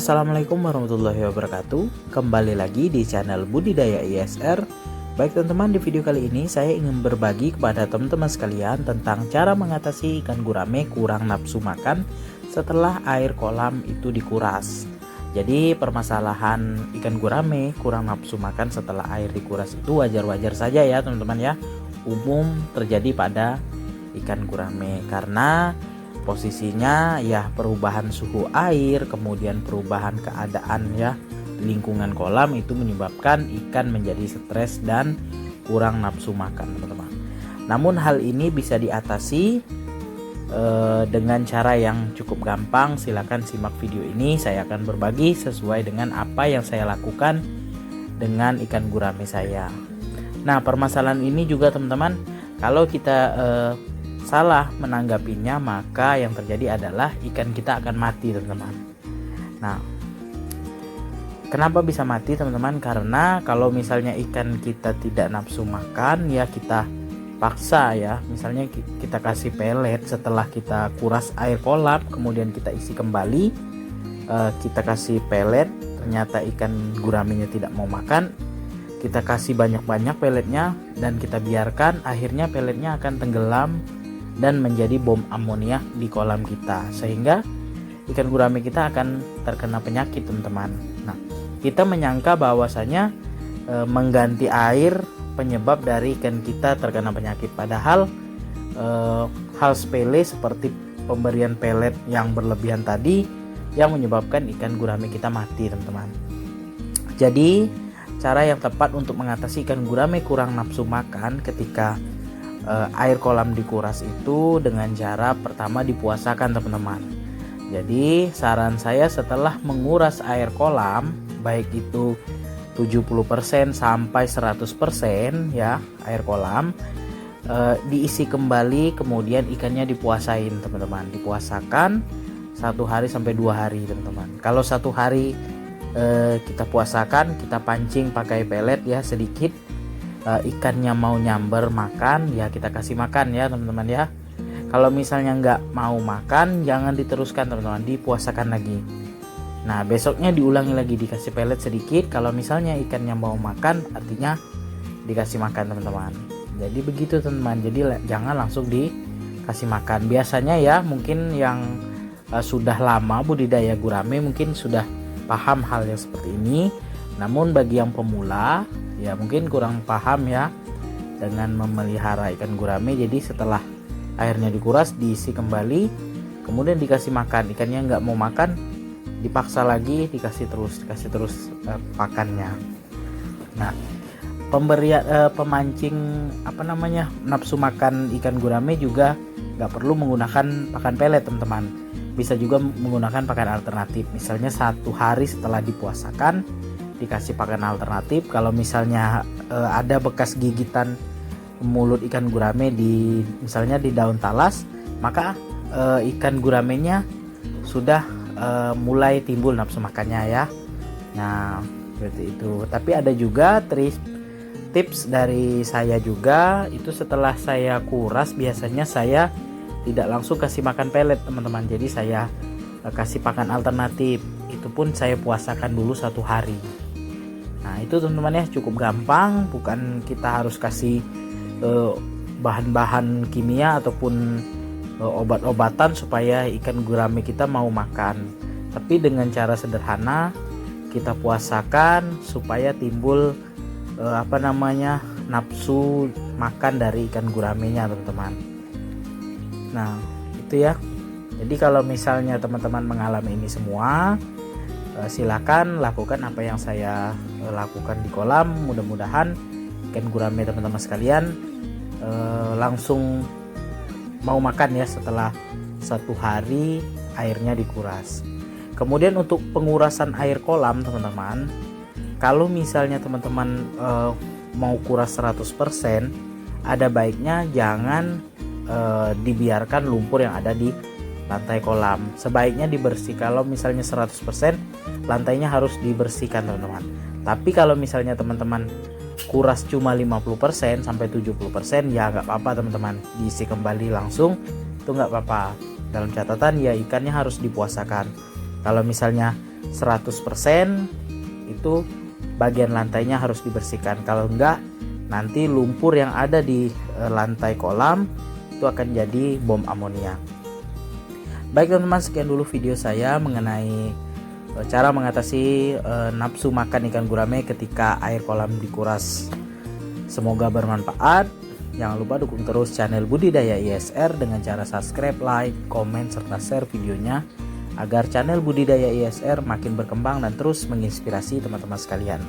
Assalamualaikum warahmatullahi wabarakatuh. Kembali lagi di channel Budidaya ISR. Baik teman-teman, di video kali ini saya ingin berbagi kepada teman-teman sekalian tentang cara mengatasi ikan gurame kurang nafsu makan setelah air kolam itu dikuras. Jadi permasalahan ikan gurame kurang nafsu makan setelah air dikuras itu wajar-wajar saja ya teman-teman ya. Umum terjadi pada ikan gurame karena posisinya ya perubahan suhu air, kemudian perubahan keadaan ya lingkungan kolam itu menyebabkan ikan menjadi stres dan kurang nafsu makan teman-teman. Namun hal ini bisa diatasi dengan cara yang cukup gampang. Silahkan simak video ini, saya akan berbagi sesuai dengan apa yang saya lakukan dengan ikan gurame saya. Nah, permasalahan ini juga teman-teman, kalau kita salah menanggapinya, maka yang terjadi adalah ikan kita akan mati teman-teman. Nah, kenapa bisa mati teman-teman? Karena kalau misalnya ikan kita tidak nafsu makan ya kita paksa ya, misalnya kita kasih pelet setelah kita kuras air kolam, kemudian kita isi kembali, kita kasih pelet, ternyata ikan guramenya tidak mau makan, kita kasih banyak-banyak peletnya dan kita biarkan, akhirnya peletnya akan tenggelam dan menjadi bom amonia di kolam kita, sehingga ikan gurame kita akan terkena penyakit teman-teman. Nah, kita menyangka bahwasanya mengganti air penyebab dari ikan kita terkena penyakit, padahal hal sepele seperti pemberian pelet yang berlebihan tadi yang menyebabkan ikan gurame kita mati teman-teman. Jadi cara yang tepat untuk mengatasi ikan gurame kurang nafsu makan ketika air kolam dikuras itu dengan cara pertama dipuasakan teman-teman. Jadi saran saya setelah menguras air kolam, baik itu 70% sampai 100% ya air kolam, diisi kembali, kemudian ikannya dipuasain teman-teman. Dipuasakan 1 hari sampai 2 hari teman-teman. Kalau 1 hari kita puasakan, kita pancing pakai pelet ya sedikit, ikannya mau nyamber makan ya kita kasih makan ya teman-teman ya. Kalau misalnya nggak mau makan, jangan diteruskan teman-teman, dipuasakan lagi. Nah, besoknya diulangi lagi, dikasih pelet sedikit. Kalau misalnya ikannya mau makan, artinya dikasih makan teman-teman. Jadi begitu teman-teman, jadi jangan langsung dikasih makan. Biasanya ya mungkin yang sudah lama budidaya gurame mungkin sudah paham hal yang seperti ini. Namun bagi yang pemula ya mungkin kurang paham ya dengan memelihara ikan gurame. Jadi setelah airnya dikuras, diisi kembali, kemudian dikasih makan. Ikannya nggak mau makan, dipaksa lagi, dikasih terus pakannya. Nah, pemberian pemancing nafsu makan ikan gurame juga nggak perlu menggunakan pakan pelet teman-teman. Bisa juga menggunakan pakan alternatif. Misalnya 1 hari setelah dipuasakan dikasih pakan alternatif. Kalau misalnya ada bekas gigitan mulut ikan gurame misalnya di daun talas, maka ikan guramenya sudah mulai timbul nafsu makannya ya. Nah, seperti itu. Tapi ada juga tips dari saya juga, itu setelah saya kuras biasanya saya tidak langsung kasih makan pelet teman-teman. Jadi saya kasih pakan alternatif. Itu pun saya puasakan dulu 1 hari. Nah, itu teman-teman ya cukup gampang, bukan kita harus kasih bahan-bahan kimia ataupun obat-obatan supaya ikan gurame kita mau makan. Tapi dengan cara sederhana kita puasakan supaya timbul nafsu makan dari ikan guramenya teman-teman. Nah, itu ya. Jadi kalau misalnya teman-teman mengalami ini semua, silakan lakukan apa yang saya lakukan di kolam. Mudah-mudahan ikan gurame teman-teman sekalian langsung mau makan ya setelah 1 hari airnya dikuras. Kemudian untuk pengurasan air kolam teman-teman, kalau misalnya teman-teman mau kuras 100%, ada baiknya jangan dibiarkan lumpur yang ada di lantai kolam. Sebaiknya dibersih. Kalau misalnya 100%, lantainya harus dibersihkan teman-teman. Tapi kalau misalnya teman-teman kuras cuma 50% sampai 70%, ya nggak apa-apa teman-teman, diisi kembali langsung, itu nggak apa-apa. Dalam catatan ya ikannya harus dipuasakan. Kalau misalnya 100% itu bagian lantainya harus dibersihkan. Kalau enggak, nanti lumpur yang ada di lantai kolam itu akan jadi bom amoniak. Baik teman-teman, sekian dulu video saya mengenai cara mengatasi nafsu makan ikan gurame ketika air kolam dikuras. Semoga bermanfaat. Jangan lupa dukung terus channel Budidaya ISR dengan cara subscribe, like, komen, serta share videonya agar channel Budidaya ISR makin berkembang dan terus menginspirasi teman-teman sekalian.